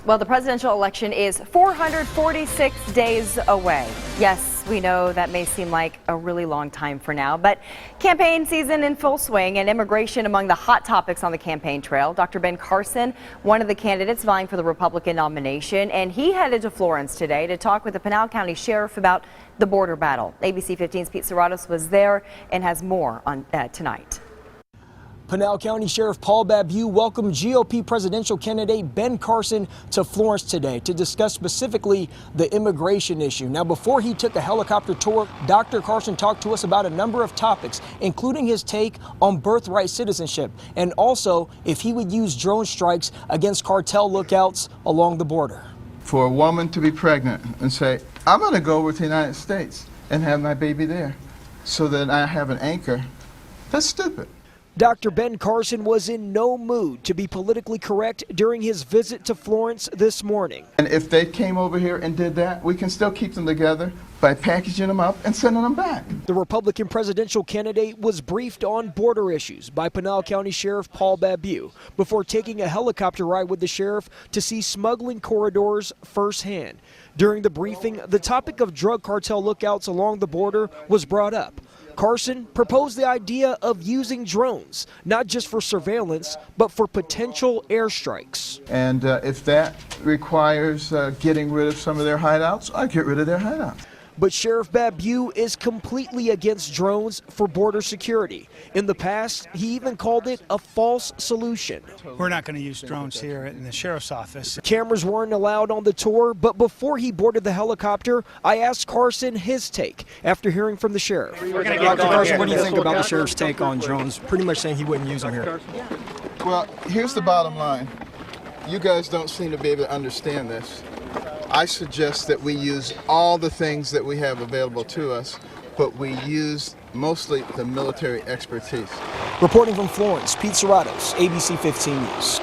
Well, the presidential election is 446 days away. Yes, we know that may seem like a really long time for now, but campaign season in full swing and immigration among the hot topics on the campaign trail. Dr. Ben Carson, one of the candidates vying for the Republican nomination, and he headed to Florence today to talk with the Pinal County Sheriff about the border battle. ABC 15's Pete Serratos was there and has more on tonight. Pinal County Sheriff Babeu welcomed GOP presidential candidate Ben Carson to Florence today to discuss specifically the immigration issue. Now, before he took a helicopter tour, Dr. Carson talked to us about a number of topics, including his take on birthright citizenship and also if he would use drone strikes against cartel lookouts along the border. For a woman to be pregnant and say, I'm going to go over to the United States and have my baby there so that I have an anchor, that's stupid. Dr. Ben Carson was in no mood to be politically correct during his visit to Florence this morning. And if they came over here and did that, we can still keep them together by packaging them up and sending them back. The Republican presidential candidate was briefed on border issues by Pinal County Sheriff Babeu before taking a helicopter ride with the sheriff to see smuggling corridors firsthand. During the briefing, the topic of drug cartel lookouts along the border was brought up. Carson proposed the idea of using drones, not just for surveillance, but for potential airstrikes. And if that requires getting rid of some of their hideouts, I'll get rid of their hideouts. But Sheriff Babeu is completely against drones for border security. In the past, he even called it a false solution. We're not going to use drones here in the sheriff's office. Cameras weren't allowed on the tour, but before he boarded the helicopter, I asked Carson his take after hearing from the sheriff. Dr. Carson, what do you think about the sheriff's take on drones? Pretty much saying he wouldn't use them here. Well, here's the bottom line. You guys don't seem to be able to understand this. I suggest that we use all the things that we have available to us, but we use mostly the military expertise. Reporting from Florence, Pete Serratos, ABC 15 News.